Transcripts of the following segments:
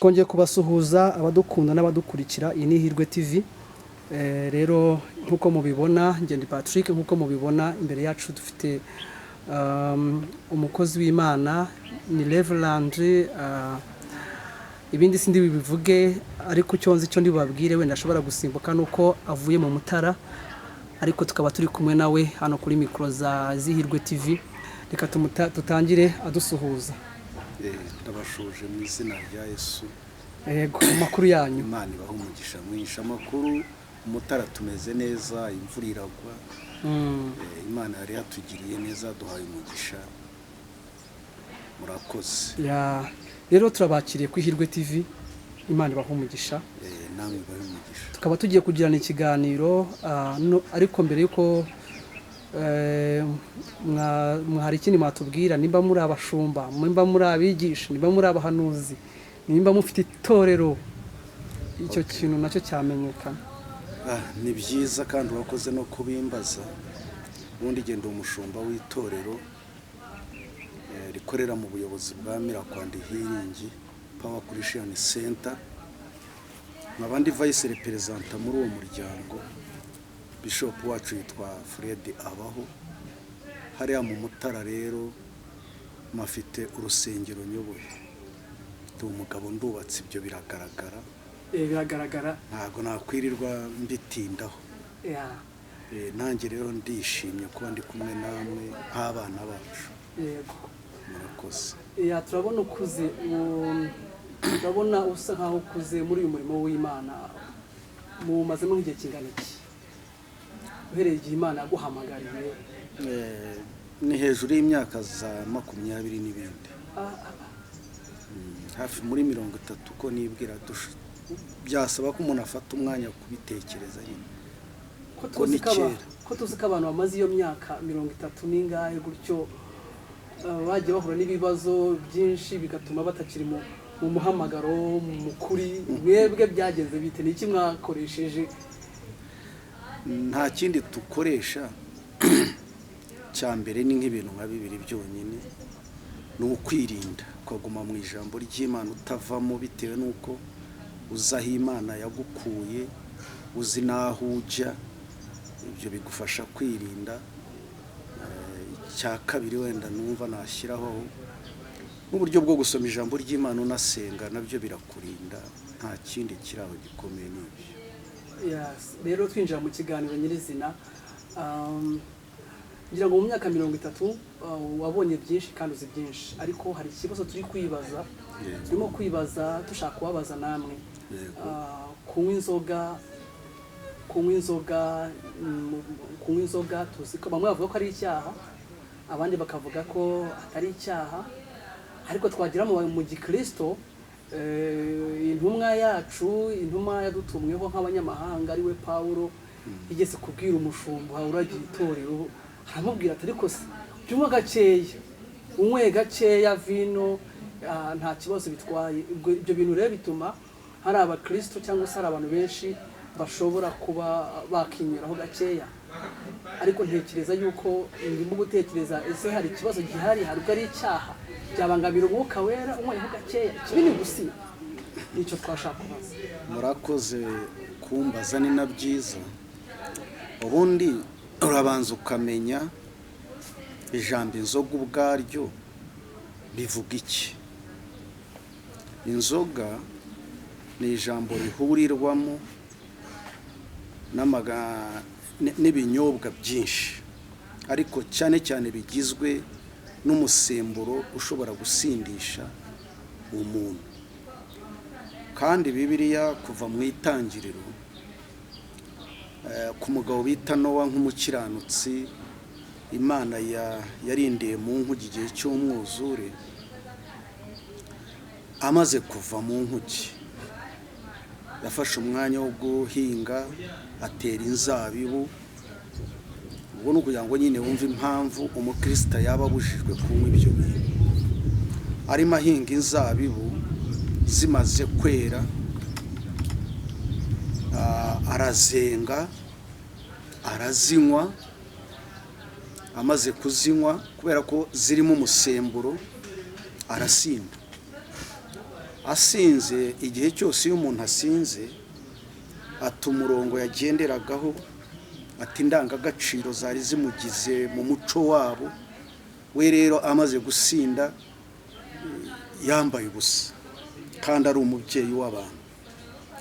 twongeye kubasuhuza abadukunda n'abadukurikira. Iyi ni Ihirwe TV. Rero nkuko mubibona ngende Patrick, nkuko mubibona imbere yacu dufite umukozi w'Imana ni Reverend ibindi sindi bivuge, ariko cyonzi cyo ndibabwire wenda ashobora gusimbuka nuko avuye mu Mutara, ariko tukaba turi kumwe nawe hano kuri mikro za Ihirwe TV. Reka tutangire adusuhuza. Ndabashuje mu izina rya Yesu. Yego, amakuru yanyu. Imana ibaha umugisha mwinshi. Amakuru Mutara tumeze neza, imvura iragwa. Imana yari yatugiriye neza, duhaye umugisha. Murakoze. Rero turabakiriye ku Ihirwe TV. Imana ibaha umugisha. Namwe ibaha umugisha. Tukaba tugiye kugirana ikiganiro, ariko mbere yuko mwari ikindi mwatubwira, nimba muri abashumba, nimba muri abigisha, nimba muri abahanuzi, nimba mufite itorero, icyo kintu nacyo cyamenyekana. Ni byiza kandi wakoze no kubimbaza. Ubundi genda umushumba w'itorero rikorera mu buyobozi bwa Miracle and Healing Power Christian Center, nk'abandi vice representative muri uwo muryango. Bishop wacu yitwa Fred Abaho. Hariya mu Mutara rero mafite urusengero nyoboye. Ndi umugabo ndubatse, ibyo biragaragara. Biragaragara. Ntago nakwirirwa mbitindaho. Nanjye rero ndishimye kuba ndi kumwe namwe nk'abana bacu. Yego. Murakoze. Turabona ukuze, turabona usa nkaho ukuze muri uyu murimo w'Imana. Mumazemo nk'igihe kingana iki? Uhereye igihe Imana yaguhamagariye? Ni hejuru y'imyaka za 20 n'ibindi. Hafi muri 30 ko nibwira byasaba ko umuntu afata umwanya kubitekereza nyine. Ko tuzi ko abantu bamaze iyo myaka 30 n'ingahe gutyo bagiye bahura n'ibibazo byinshi bigatuma batakiri mu muhamagaro mukuri. Mwebwe byagenze bite? Niki mwakoresheje? Nta kindi tukoresha. Cyambere ni nk'ibintu nka bibiri byonyine. Ni ukwirinda kwaguma mu ijambo ry'Imana, utavamo bitewe nuko uzaho Imana yagukuye, uzi naho ujya. Ibyo bigufasha kwirinda. Cya kabiri wenda numva nashyiraho n'uburyo bwo gusoma ijambo ry'Imana unasenga, nabyo birakurinda. Nta kindi kiraho gikomeye n'ibyo. Rero twinjira mu kiganiro nyirizina. Ngira ngo mu myaka 30 wabonye byinshi kandi uzi byinshi, ariko hari ikibazo turi kwibaza. Turimo kwibaza, dushaka kubabaza namwe. Kunywa inzoga tuzi ko bamwe bavuga ko ari icyaha, abandi bakavuga ko atari icyaha, ariko twagira mu gikristo intumwa yadutumweho nk'abanyamahanga ari we Paulo igeze kubwira umushumba uragiye itorero, aramubwira ati ariko se byumva gakeya, unywe gakeya vino, nta kibazo bitwaye. Ibyo bintu rero bituma hari abakristo cyangwa se hari abantu benshi bashobora kuba bakinyuraho gakeya. Ariko ntekereza yuko ndimo gutekereza, ese hari ikibazo gihari, hari ari icyaha byabangamira umwuka wera unyweho gakeya, kibini gusi? Nicyo twashaka kubaza. Murakoze kumbaza, ni na byiza. Ubundi urabanza ukamenya ijambo inzoga ubwaryo bivuga iki. Inzoga ni ijambo rihurirwamo n'ibinyobwa byinshi, ariko cyane cyane bigizwe n'umusemburo ushobora gusindisha umuntu. Kandi Bibiliya kuva mu itangiriro ku mugabo bita Nowa nk'umukiranutsi, Imana yarindiye mu nkugi igihe cy'umwuzure. Amaze kuva mu nkugi, yafashe umwanya wo guhinga, atera inzabibu. Ubwo ni ukugira ngo nyine wumve impamvu umukristo yaba abujijwe kunywa ibyo bintu. Arimo ahinga inzabibu, zimaze kwera, arazenga, arazinywa. Amaze kuzinywa, kubera ko zirimo umusemburo, arasinda. asinze, igihe cyose iyo umuntu asinze ata umurongo yagenderagaho, ati indangagaciro zari zimugize mu muco wabo, we rero amaze gusinda yambaye ubusa kandi ari umubyeyi w'abantu,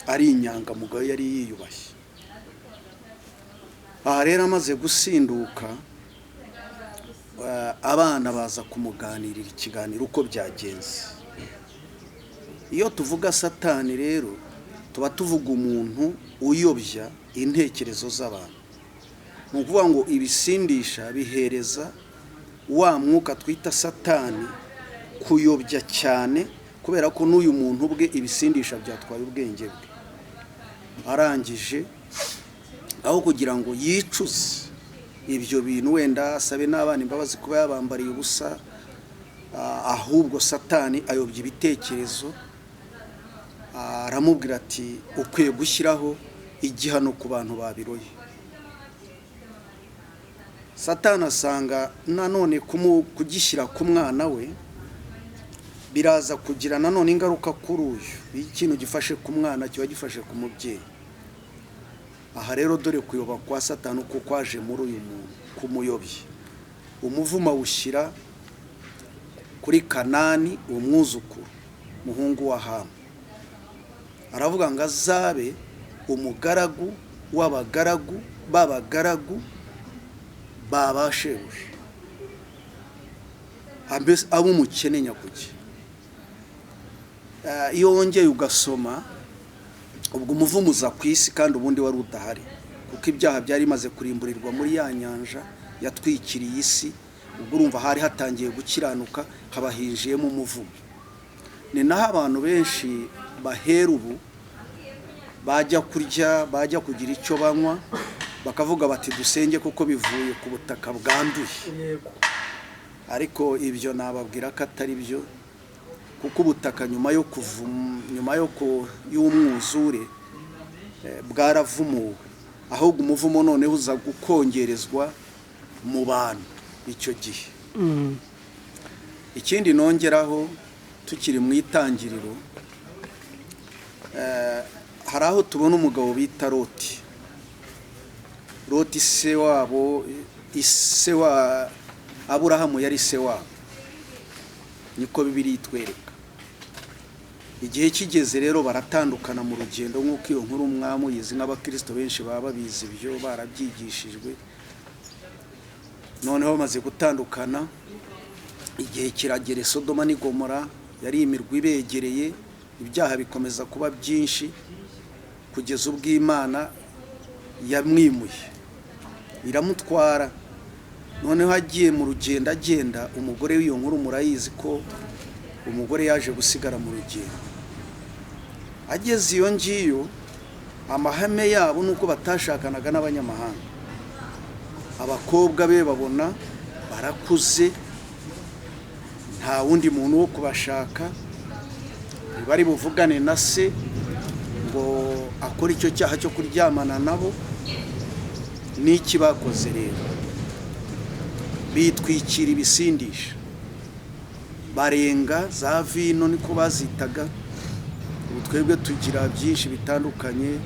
ari inyangamugayo, yari yiyubashye. Aha rero amaze gusinduka, abana baza kumuganirira ikiganiro uko byagenze. Iyo tuvuga Satani rero tuba tuvuga umuntu uyobya intekerezo z'abantu. Ni ukuvuga ngo ibisindisha bihereza wa mwuka twita Satani kuyobya cyane, kubera ko n'uyu muntu ubwe ibisindisha byatwaye ubwenge bwe. Arangije aho kugira ngo yicuze ibyo bintu, wenda asabe n'abana imbabazi kuba yabambariye ubusa, ahubwo Satani ayobya ibitekerezo, aramubwira ati ukwiye gushyiraho igihano ku bantu babiroye. Satani asanga nanone kugishyira ku mwana we biraza kugira nanone ingaruka kuri uyu. Ikintu gifashe ku mwana kiba gifashe ku mubyeyi. Aha rero dore kuyoba kwa Satani uko kwaje muri uyu muntu, kumuyobye. Umuvumo awushyira kuri Kanani, umwuzukuru, muhungu wa Hamu. Aravuga ngo azabe umugaragu w'abagaragu b'abagaragu babashebuja, ambese abo umukene nyakuki. Iyo wongeye ugasoma, ubwo umuvumo uza ku isi kandi ubundi wari udahari, kuko ibyaha byari bimaze kurimburirwa muri ya nyanja yatwikiriye isi. Ubwo urumva hari hatangiye gukiranuka, habahinjiyemo umuvumo. Ni naho abantu benshi bahera ubu bajya kurya, bajya kugira icyo banywa, bakavuga bati dusenge kuko bivuye ku butaka bwanduye. Ariko ibyo nababwira ko atari byo, kuko ubutaka nyuma y'umwuzure bwaravumuwe, ahubwo umuvumo noneho uza gukongerezwa mu bantu icyo gihe. Ikindi nongeraho, tukiri mu itangiriro, hari aho tubona umugabo bita Loti. Loti se wabo, ise wa Aburahamu yari se wabo, niko Bibiliya itwereka. Igihe kigeze rero baratandukana mu rugendo, nk'uko iyo nkuru umwami yizi, n'abakristo benshi baba babizi ibyo, barabyigishijwe. Noneho bamaze gutandukana, igihe kiragera, Sodoma n'i Gomora yari imirwa ibegereye, ibyaha bikomeza kuba byinshi, kugeza ubwo Imana yamwimuye, iramutwara. Noneho agiye mu rugendo agenda, umugore w'iyo nkuru murayizi ko umugore yaje gusigara mu rugendo. Ageze iyo ngiyo, amahame yabo nuko batashakanaga n'abanyamahanga. Abakobwa be babona barakuze, nta wundi muntu wo kubashaka, bari buvugane na se ngo akora icyo cyaha cyo kuryamana nabo. N'iki bakoze rero? Bitwikira ibisindisha, barenga za vino, niko bazitaga. Ubu twebwe tugira byinshi bitandukanye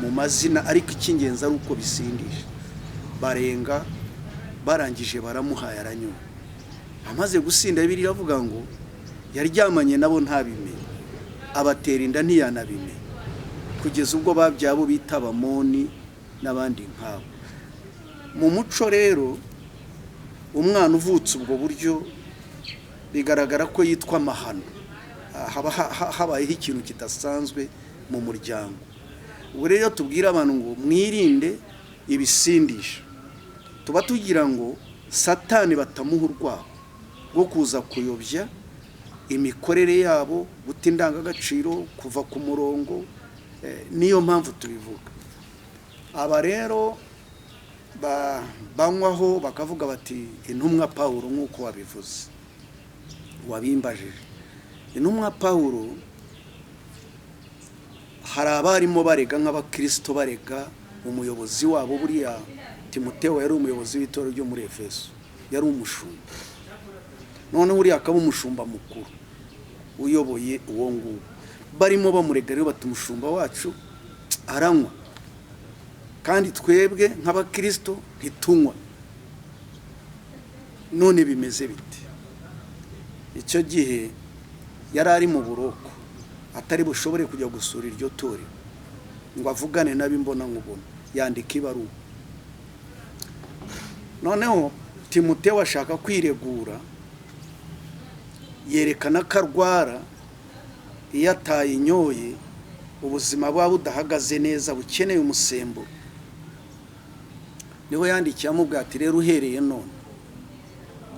mu mazina, ariko icy'ingenzi ari uko bisindisha. Barenga, barangije baramuhaye, aranywa. Amaze gusinda, Bibiliya iravuga ngo yaryamanye nabo ntabimenye, abatera inda ntiyanabimenye, kugeza ubwo babyaye abo bita Abamoni n'abandi nk'abo. Mu muco rero, umwana uvutse ubwo buryo bigaragara ko yitwa amahano, habayeho ikintu kidasanzwe mu muryango. Ubwo rero tubwira abantu ngo mwirinde ibisindisha. Tuba tugira ngo Satani batamuha urwaho rwo kuza kuyobya imikorere yabo, guta indangagaciro, kuva ku murongo. Niyo mpamvu tubivuga. Aba rero banywaho bakavuga bati intumwa Pawulo, nk'uko wabivuze, wabimbajije. Intumwa Pawulo, hari abarimo barega nk'abakristo, barega umuyobozi wabo. Buriya Timoteyo yari umuyobozi w'itorero ryo muri Efeso, yari umushumba. None buriya akaba umushumba mukuru uyoboye uwo nguwo. barimo bamurega rero bati umushumba wacu aranywa kandi twebwe nk'abakristo ntitunywa. None bimeze bite? Icyo gihe yari ari mu buroko atari bushobore kujya gusura iryo torero ngo avugane n'abimbona nkubona, yandika ibaruwa. Noneho Timoteyo ashaka kwiregura, yerekana ko arwara iyo atayinyoye ubuzima bwa budahagaze neza, bukeneye umusemburo. Niho yandikiye amubwira ati rero uhereye none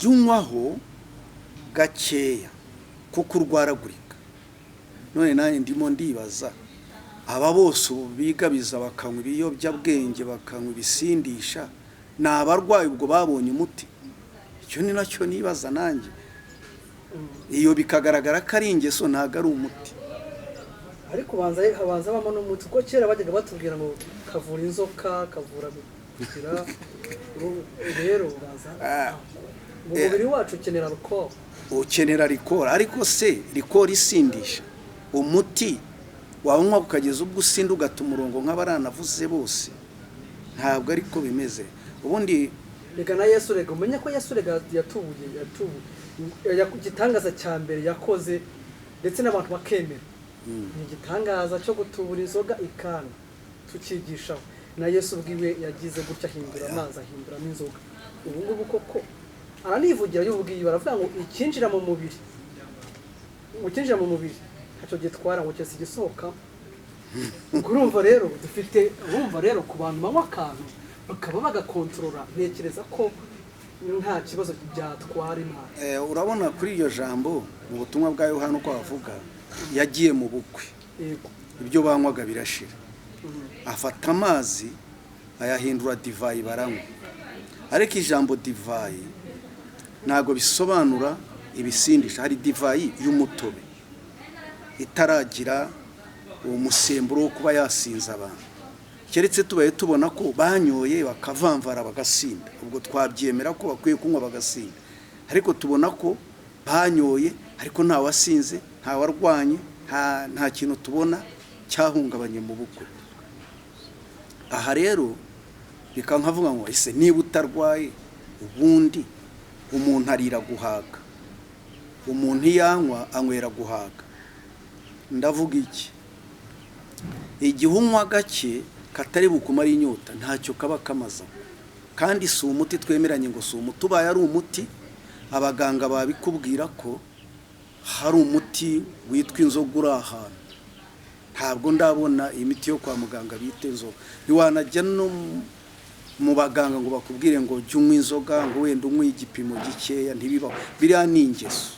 jya unywaho gakeya kuko urwaragurika. None nanjye ndimo ndibaza, aba bose ubu bigabiza bakanywa ibiyobyabwenge, bakanywa ibisindisha, ni abarwayi ubwo babonye umuti? Icyo ni nacyo nibaza nanjye. Iyo bikagaragara ko ari ingeso, ntabwo ari umuti. ariko habanza bamo n'umuti, kuko kera bajyaga batubwira ngo kavura inzoka, kavura kugira rero uraza mu mubiri wacu ukenera alcohol. Ukenera alcohol, ariko se alcohol isindisha, umuti wanywa ukageza ubwo usinda ugata umurongo nk'abaranavuze bose, ntabwo ariko bimeze. Ubundi reka na Yesu rega, umenye ko Yesu rega yatubuye igitangaza cya mbere yakoze, ndetse n'abantu bakemera. Ni igitangaza cyo gutubura inzoga ikana tukigishaho. Na Yesu ubwiwe yagize gutya, ahindura amazi, ahindura n'inzoga. Ubu ngubu koko aranivugira y'ubwiye, baravuga ngo ikinjira mu mubiri, ukinjira mu mubiri ntacyo gitwara, ngo cyose gisohoka. Urumva rero dufite, urumva rero ku bantu banywa akantu bakaba bagakontorora, ntekereza ko nta kibazo byatwara imana. Urabona kuri iryo jambo mu butumwa bwa Yohana uko avuga, yagiye mu bukwe, ibyo banywaga birashira, afata amazi ayahindura divayi baranywa. Ariko ijambo divayi ntabwo bisobanura ibisindisha. Hari divayi y'umutobe itaragira umusemburo wo kuba yasinza abantu, keretse tubaye tubona ko banyoye bakavamvara bagasinda, ubwo twabyemera ko bakwiye kunywa bagasinda. Ariko tubona ko banyoye ariko nta wasinze, nta warwanye, nta kintu tubona cyahungabanye mu bukwe. Aha rero bika nkavuga ngo ese niba utarwaye, ubundi umuntu arira guhaga, umuntu yanywa anywera guhaga. Ndavuga iki? Igihe unywa gake katari bukumara inyota, ntacyo kaba kamaza. Kandi si umuti, twemeranye ngo si umuti. Ubaye ari umuti, abaganga babikubwira ko hari umuti witwa inzoga uri ahantu. Ntabwo ndabona imiti yo kwa muganga bita inzoga. Ntiwanajya no mu baganga ngo bakubwire ngo jya unywa inzoga, ngo wenda unywe igipimo gikeya, ntibibaho. Biriya ni ingeso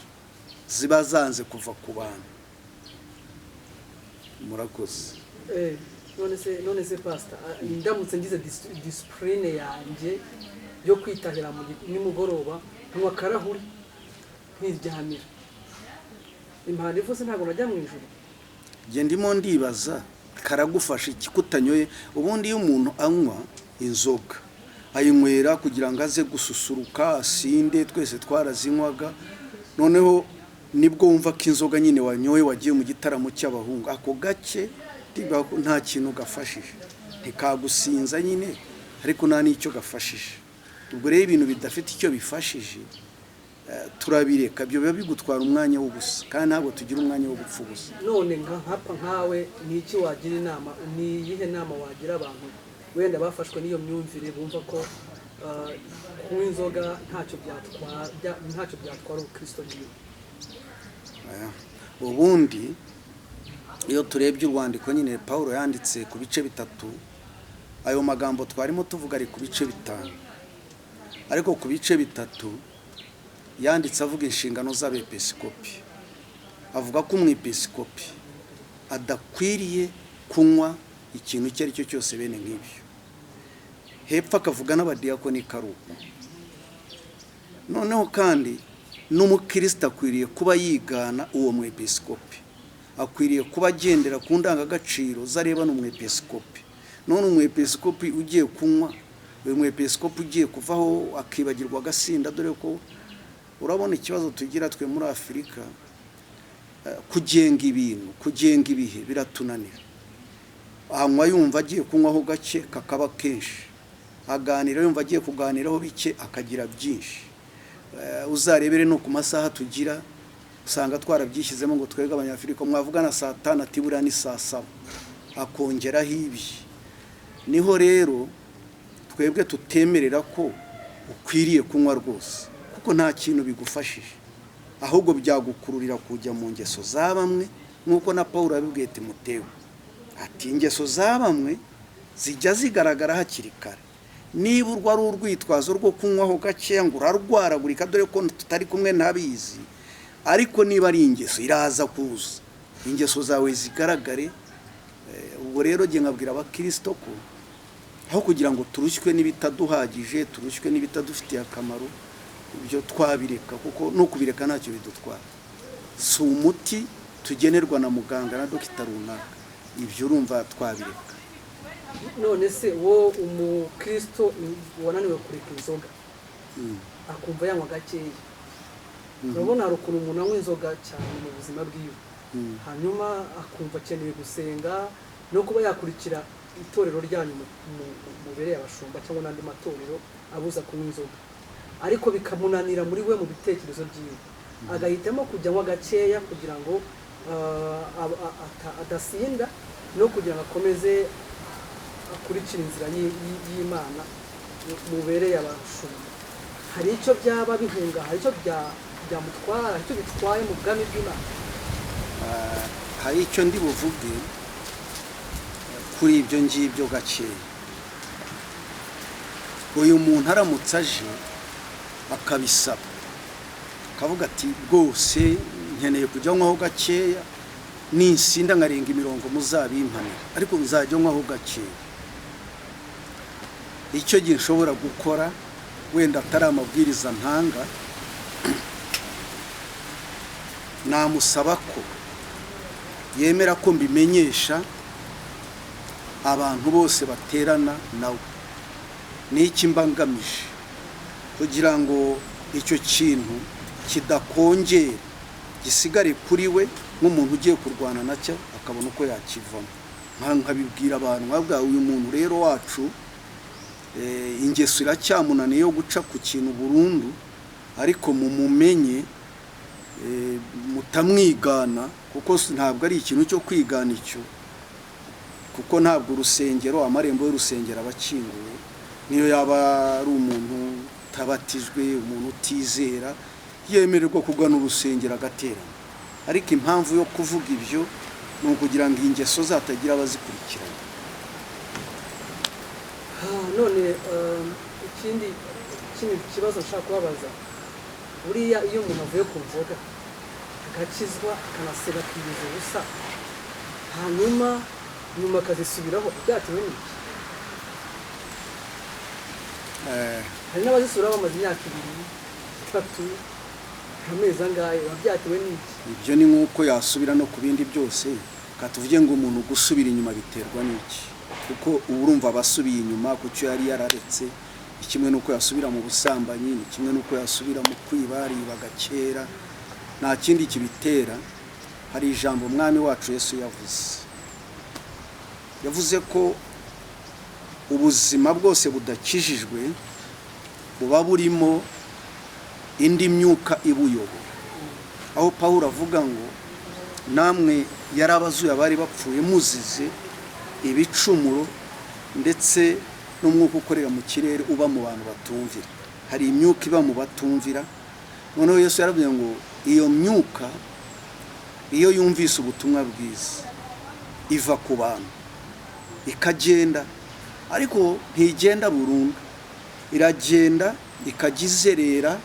ziba zanze kuva ku bantu. Murakoze. None se pastor, ndamutse ngize discipline yanjye yo kwitahira mu nimugoroba, nkwa karahuri ntiryamira, impande ifose ntabwo najya mu ijuru. Je ndimo ndibaza karagufasha iki kutanyoye? Ubundi iyo umuntu anywa inzoga ayinywera kugira ngo aze gususuruka, asinde, twese twarazinywaga. Noneho nibwo wumva ko inzoga nyine wanyoye wagiye mu gitaramo cy'abahungu, ako gake nta kintu gafashije, ntikagusinza nyine, ariko nta n'icyo gafashije. Ubwo rero ibintu bidafite icyo bifashije turabireka, byo biba bigutwara umwanya w'ubusa, kandi ntabwo tugira umwanya wo gupfa ubusa. None nkawe ni iki wagira inama, ni iyihe nama wagira abantu wenda bafashwe n'iyo myumvire, bumva ko kunywa inzoga ntacyo byatwara ubukristo bwiwe? Ubundi iyo turebye urwandiko nyine Paulo yanditse ku bice 3, ayo magambo twarimo tuvuga ari ku bice 5, ariko ku bice 3 yanditse avuga inshingano z'abepiskopi. Avuga ko umwepiskopi adakwiriye kunywa ikintu icyo ari cyo cyose bene nk'ibyo. Hepfo akavuga n'abadiyakoni karuko. Noneho kandi n'umukristo akwiriye kuba yigana uwo mwepiskopi, akwiriye kuba agendera ku ndangagaciro zareba n'umwepiskopi. None umwepiskopi ugiye kunywa, uyu mwepiskopi ugiye kuvaho akibagirwa agasinda, dore ko urabona ikibazo tugira twe muri Afurika. kugenga ibintu, kugenga ibihe biratunanira. Anywa yumva agiye kunywaho gake kakaba kenshi, aganira yumva agiye kuganiraho bike akagira byinshi. Uzarebere no ku masaha tugira, usanga twarabyishyizemo ngo twebwe abanyafurika mwavugana saa 5 atibura ni saa 7 akongeraho ibye. Niho rero twebwe tutemerera ko ukwiriye kunywa rwose, kuko nta kintu bigufashije, ahubwo byagukururira kujya mu ngeso za bamwe, nk'uko na Paulo yabibwiye Timoteyo ati ingeso za bamwe zijya zigaragara hakiri kare. Niba urwo ari urwitwazo rwo kunywaho gakeya ngo urarwaragurika dore ko tutari kumwe n'abizi, ariko niba ari ingeso iraza kuza, ingeso zawe zigaragare. Ubwo rero ngiye nkabwira abakristo ko aho kugira ngo turushywe n'ibitaduhagije, turushywe n'ibitadufitiye akamaro, ibyo twabireka, kuko no kubireka ntacyo bidutwara. Si umuti tugenerwa na muganga na dogita runaka, ibyo urumva twabireka. None se wo umukristo wananiwe kureka inzoga akumva yanywa gakeya, urabona hari ukuntu umuntu anywa inzoga cyane mu buzima bwiwe, hanyuma akumva akeneye gusenga no kuba yakurikira itorero ryanyu mubereye abashumba cyangwa n'andi matorero abuza kunywa inzoga, ariko bikamunanira muri we mu bitekerezo byiwe, agahitamo kujya anywa gakeya kugira ngo adasinda no kugira ngo akomeze akurikira inzira y'Imana mubereye abashumba. Hari icyo byaba bihunga, hari icyo byamutwara, icyo bitwaye mu bwami bw'Imana. Hari icyo ndi buvuge kuri ibyo ngibyo gakeya. Uyu muntu aramutse aje akabisaba, akavuga ati rwose nkeneye kujya nywaho gakeya, ninsinda ngarenga imirongo muzabimpanira, ariko nzajya nywaho gakeya. Icyo gihe nshobora gukora, wenda atari amabwiriza ntanga, namusaba ko yemera ko mbimenyesha abantu bose baterana nawe. N'iki mbangamije kugira ngo icyo kintu kidakongera gisigare kuri we nk'umuntu ugiye kurwana nacyo akabona uko yakivamo. Nkabibwira abantu nkabwa uyu muntu rero wacu ingeso iracyamunaniye yo guca ku kintu burundu, ariko mumumenye mutamwigana, kuko ntabwo ari ikintu cyo kwigana icyo, kuko ntabwo urusengero, amarembo y'urusengero abakinguye. Niyo yaba ari umuntu tabatijwe, umuntu utizera, yemererwa kugana urusengero agaterana, ariko impamvu yo kuvuga ibyo ni ukugira ngo ingeso zatagira abazikurikirana. None ikindi kibazo nshaka kubabaza, buriya iyo umuntu avuye ku nzoga agakizwa akanaseba akibiza ubusa, hanyuma nyuma akazisubiraho, byatewe n'iki? Hari n'abazisubiraho bamaze imyaka 2, 3, amezi angahe, byatewe n'iki? Ibyo ni nk'uko yasubira no ku bindi byose, katuvuge ngo umuntu gusubira inyuma biterwa n'iki, kuko urumva abasubiye inyuma ku cyo yari yararetse, kimwe nuko yasubira mu busambanyi, kimwe nuko yasubira mu kwiba bagakera, nta kindi kibitera. Hari ijambo umwami wacu Yesu yavuze ko ubuzima bwose budakijijwe buba burimo indi myuka ibuyobora, aho Paulo avuga ngo namwe yarabazuye abari bapfuye muzize ibicumuro ndetse n'umwuka ukorera mu kirere uba mu bantu batumvira. Hari imyuka iba mu batumvira, noneho Yesu yaravuze ngo iyo myuka iyo yumvise ubutumwa bwiza iva ku bantu ikagenda, ariko ntigenda burundu, iragenda ikagizerera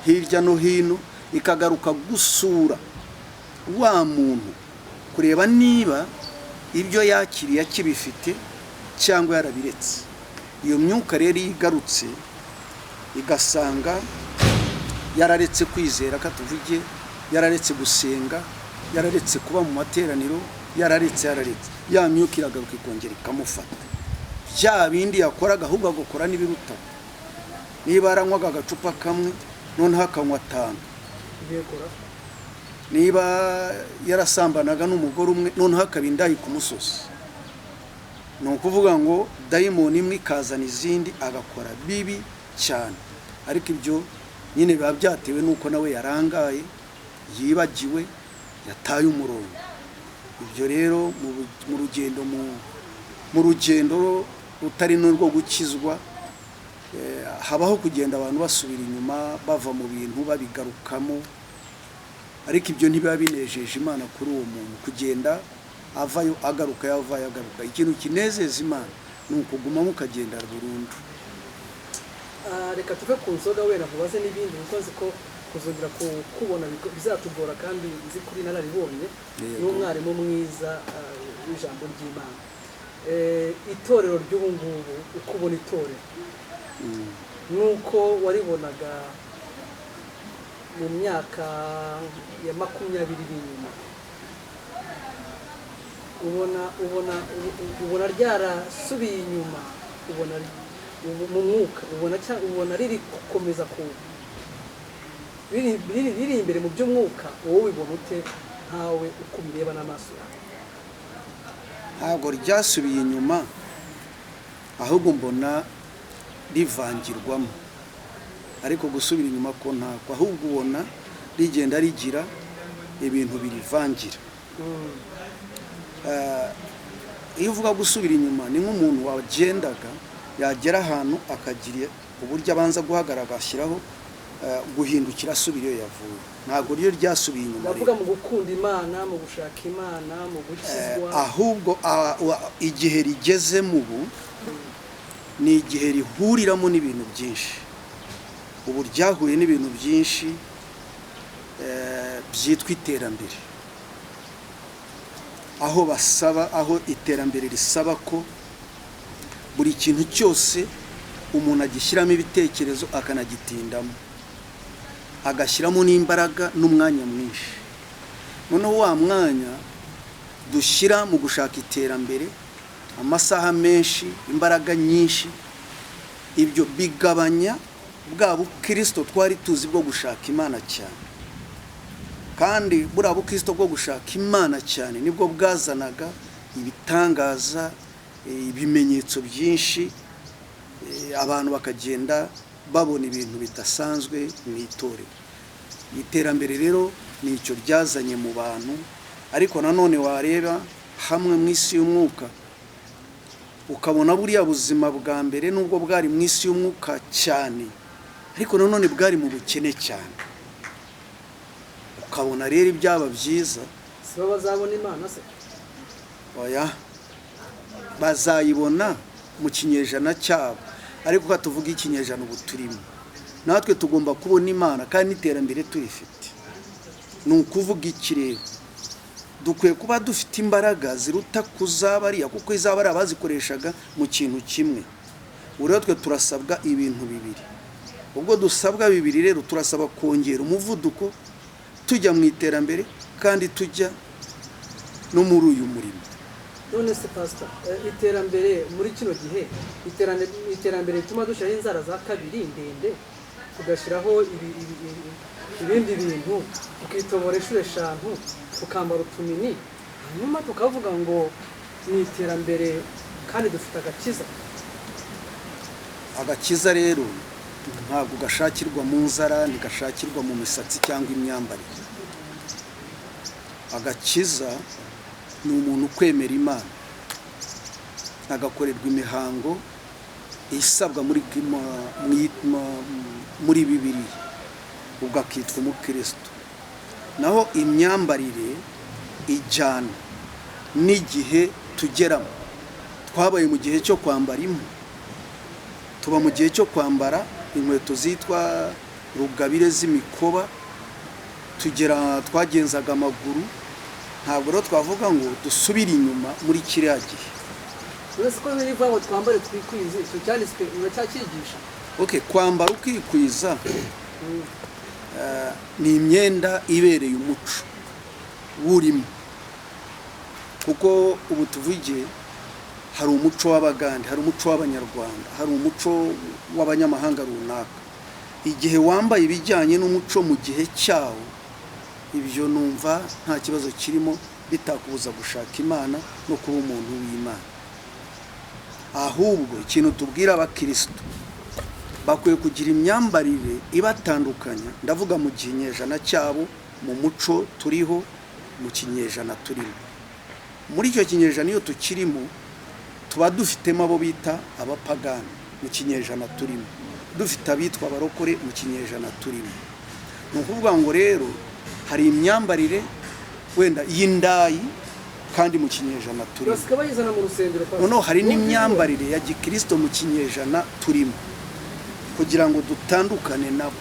hirya no hino, ikagaruka gusura wa muntu kureba niba ibyo yakiriye akibifite cyangwa yarabiretse. Iyo myuka rero igarutse igasanga yararetse kwizera, katuvuge yararetse gusenga, yararetse kuba mu materaniro, yararetse ya myuka iragaruka ikongera ikamufata. Bya bindi yakoraga ahubwo agakora n'ibiruta. Niba aranywaga agacupa kamwe noneho akanywa 5, niba yarasambanaga n'umugore umwe noneho akaba indayi ku musozi, ni ukuvuga ngo dayimoni imwe ikazana izindi agakora bibi cyane. Ariko ibyo nyine biba byatewe n'uko nawe yarangaye, yibagiwe, yataye umurongo. Ibyo rero mu rugendo rutari n'urwo gukizwa, habaho kugenda abantu basubira inyuma, bava mu bintu babigarukamo. Ariko ibyo ntibiba binejeje Imana kuri uwo muntu, kugenda avayo agaruka, yavayo agaruka. Ikintu kinezeza Imana ni ukugumamo ukagenda burundu. Reka tuve ku nzoga wera nkubaze n'ibindi, kuko nzi ko kuzongera kubona bizatugora, kandi nzi kuri nararibonye n'umwarimu mwiza w'ijambo ry'Imana. Itorero ry'ubu ngubu, uko ubona itorero nuko waribonaga mu myaka ya 20 inyuma, ubona ryarasubiye inyuma, ubona mu mwuka, ubona riri gukomeza riri imbere mu by'umwuka, wowe ubibona ute nkawe uko ubireba n'amaso yawe? Ntabwo ryasubiye inyuma, ahubwo mbona rivangirwamo. Ariko gusubira inyuma ko ntabwo, ahubwo ubona rigenda rigira ibintu birivangira. Iyo uvuga gusubira inyuma, ni nk'umuntu wagendaga yagera ahantu akagira uburyo abanza guhagarara, agashyiraho guhindukira asubira iyo yavuye. Ntabwo ryo ryasubiye inyuma. Ndavuga mu gukunda Imana, mu gushaka Imana, mu gukizwa. Ahubwo igihe rigezemo ubu ni igihe rihuriramo n'ibintu byinshi. Ubu ryahuye n'ibintu byinshi byitwa iterambere, aho iterambere risaba ko buri kintu cyose umuntu agishyiramo ibitekerezo akanagitindamo, agashyiramo n'imbaraga n'umwanya mwinshi. Noneho wa mwanya dushyira mu gushaka iterambere, amasaha menshi, imbaraga nyinshi, ibyo bigabanya bwa bukristo twari tuzi bwo gushaka Imana cyane. Kandi buriya bukristo bwo gushaka Imana cyane nibwo bwazanaga ibitangaza, ibimenyetso byinshi, abantu bakagenda babona ibintu bidasanzwe mu itorero. Iterambere rero ni icyo ryazanye mu bantu. Ariko nanone wareba hamwe mu isi y'umwuka, ukabona buriya buzima bwa mbere nubwo bwari mu isi y'umwuka cyane, ariko nanone bwari mu bukene cyane. Ukabona rero ibyaba byiza, si bo bazabona Imana se? Oya, bazayibona mu kinyejana cyabo. Ariko tuvuga ikinyejana ubu turimo, natwe tugomba kubona Imana kandi n'iterambere turifite. Ni ukuvuga ikirere, dukwiye kuba dufite imbaraga ziruta kuzabariya, kuko izabari abazikoreshaga mu kintu kimwe. Urero twe turasabwa ibintu bibiri. Ubwo dusabwa bibiri rero, turasaba kongera umuvuduko tujya mu iterambere kandi tujya no muri uyu murimo. None se pastor, iterambere muri kino gihe, iterambere rituma dushyiraho inzara za kabiri ndende, tugashyiraho ibindi bintu, tukitobora inshuro 5, tukambara utunini, hanyuma tukavuga ngo ni iterambere kandi dufite agakiza. Agakiza rero ntabwo gashakirwa mu nzara, ntigashakirwa mu misatsi cyangwa imyambarire. Agakiza ni umuntu kwemera Imana, agakorerwa imihango isabwa muri Bibiliya, ubwo akitwa umukristo. Naho imyambarire ijyana n'igihe tugeramo. Twabaye mu gihe cyo kwambara impu, tuba mu gihe cyo kwambara inkweto zitwa rugabire z'imikoba, twagenzaga amaguru. Ntabwo rero twavuga ngo dusubire inyuma muri kiriya gihe. Uretse ko biri vuga ngo twambare twikwize, icyo cyanditswe uracyakigisha? Okay, kwambara ukikwiza ni imyenda ibereye umuco wurimo. Kuko ubu tuvuge hari umuco w'Abagande, hari umuco w'Abanyarwanda, hari umuco w'abanyamahanga runaka. Igihe wambaye ibijyanye n'umuco mu gihe cyawo, ibyo numva nta kibazo kirimo, bitakubuza gushaka Imana no kuba umuntu w'Imana. Ahubwo ikintu tubwira abakristo, bakwiye kugira imyambarire ibatandukanya, ndavuga mu kinyejana cyabo, mu muco turiho, mu kinyejana turimo. Muri icyo kinyejana iyo tukirimo, tuba dufitemo abo bita abapagani mu kinyejana turimo, dufite abitwa abarokore mu kinyejana turimo. Ni ukuvuga ngo rero hari imyambarire wenda y'indayi kandi mu kinyejana turimo, noneho hari n'imyambarire ya gikristo mu kinyejana turimo, kugira ngo dutandukane nabo.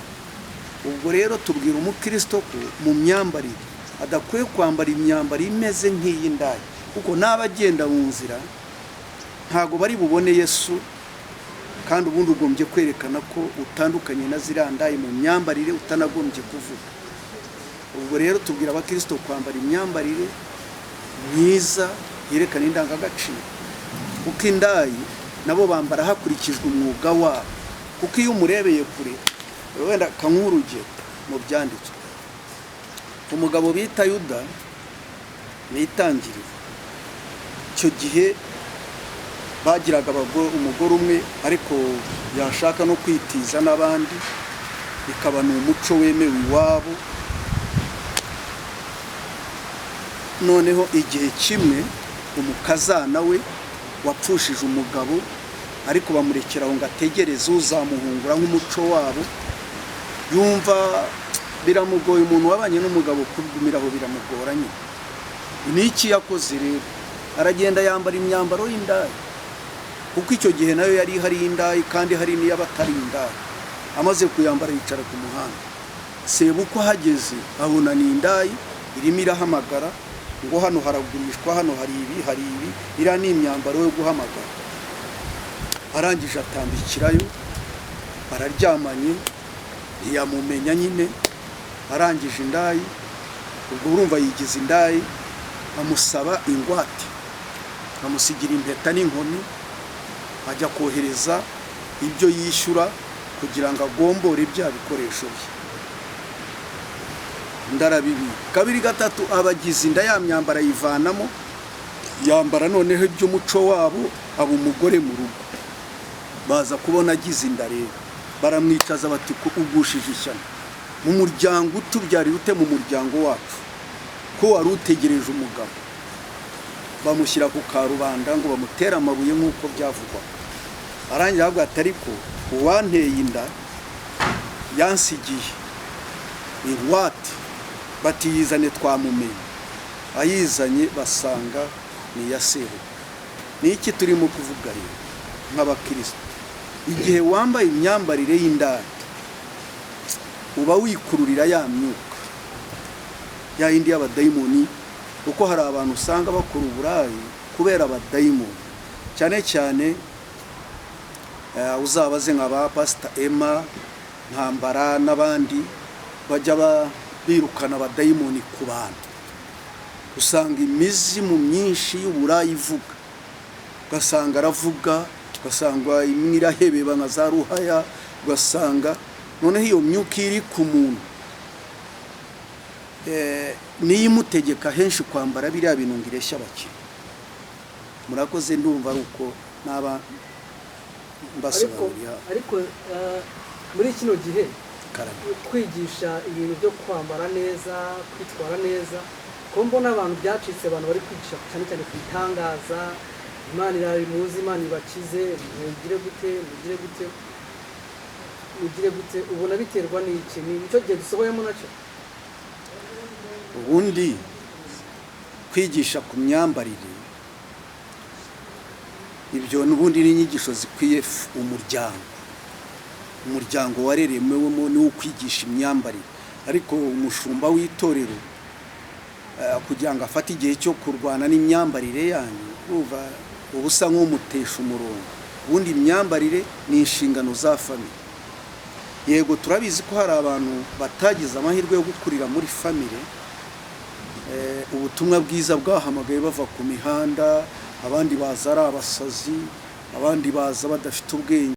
Ubwo rero tubwira umukristo ko mu myambarire adakwiye kwambara imyambaro imeze nk'iy'indayi, kuko n'abagenda mu nzira ntago bari bubone Yesu, kandi ubundi ugombye kwerekana ko utandukanye na ziriya ndayi mu myambarire, utanagombye kuvuga. Ubwo rero tubwira abakristo kwambara imyambarire myiza yerekana indangagaciro, kuko indayi nabo bambara hakurikijwe umwuga wabo. Kuko iyo umurebeye kure, wenda kank'urugero mu byanditswe, umugabo bita Yuda n'itangiriro, icyo gihe bagiraga umugore umwe, ariko yashaka no kwitiza n'abandi, bikaba ni umuco wemewe iwabo. Noneho igihe kimwe umukazana we wapfushije umugabo, ariko bamurekeraho ngo ategereze uzamuhungura nk'umuco wabo. Yumva biramugoye, umuntu wabanye n'umugabo kugumiraho biramugoranye. Niki yakoze rero? Aragenda yambara imyambaro y'indayi, kuko icyo gihe nayo yari hari indayi kandi hari n'iy'abatari indayi. Amaze kuyambara yicara ku muhanda, sebuko hageze abona ni indayi irimo irahamagara ngo hano haragurishwa, hano hari ibi, hari ibi. Iriya ni imyambaro yo guhamagara. Arangije atambikirayo, bararyamanye, ntiyamumenya nyine. Arangije indayi, ubwo urumva yigize indayi, amusaba ingwate, amusigira impeta n'inkoni, ajya kohereza ibyo yishyura kugira ngo agombore bya bikoresho bye. Ndarabibi kabiri gatatu abagize inda, ya myambara yivanamo, yambara noneho iby'umuco wabo, aba umugore mu rugo. Baza kubona agize inda rero, baramwicaza bati ko ugushije ishyano mu muryango, utubyari ute mu muryango wacu ko wari utegereje umugabo. Bamushyira ku karubanda ngo bamutere amabuye nk'uko byavugwa. Arangira avuga ati ariko uwanteye inda yansigiye ingwate, bati yizane twamumenye. Ayizanye basanga ni ya seho. Ni iki turimo kuvuga rero nk'abakristo? Igihe wambaye imyambarire y'indani, uba wikururira ya myuka, ya yindi y'abadayimoni. Kuko hari abantu usanga bakora uburayi kubera abadayimoni, cyane cyane uzabaze nk'aba Pastor Emma Ntambara n'abandi, bajya birukana abadayimoni ku bantu. Usanga imizimu myinshi y'uburayi ivuga, ugasanga aravuga, ugasanga imwe irahebeba nka za ruhaya, ugasanga noneho iyo myuka iri ku muntu niyo imutegeka henshi kwambara biriya bintu ngo ireshya abakire. Murakoze, ndumva ari uko naba mbasobanurira. Ariko muri kino gihe kwigisha ibintu byo kwambara neza, kwitwara neza, ko mbona abantu byacitse, abantu bari kwigisha cyane cyane kwitangaza, Imana irabimuzi, Imana ibakize, mugire gute, ubona biterwa n'iki? Ni icyo gihe dusohoyemo nacyo. Ubundi kwigisha ku myambarire, ibyo n'ubundi n'inyigisho zikwiye umuryango wareremewemo niwo kwigisha imyambarire. Ariko umushumba w'itorero kugira ngo afate igihe cyo kurwana n'imyambarire yanyu, ubusa nk'umutesha umurongo. Ubundi imyambarire ni inshingano za famille. Yego turabizi ko hari abantu batagize amahirwe yo gukurira muri famille, ubutumwa bwiza bwahamagaye bava ku mihanda, abandi baza ari abasazi, abandi baza badafite ubwenge.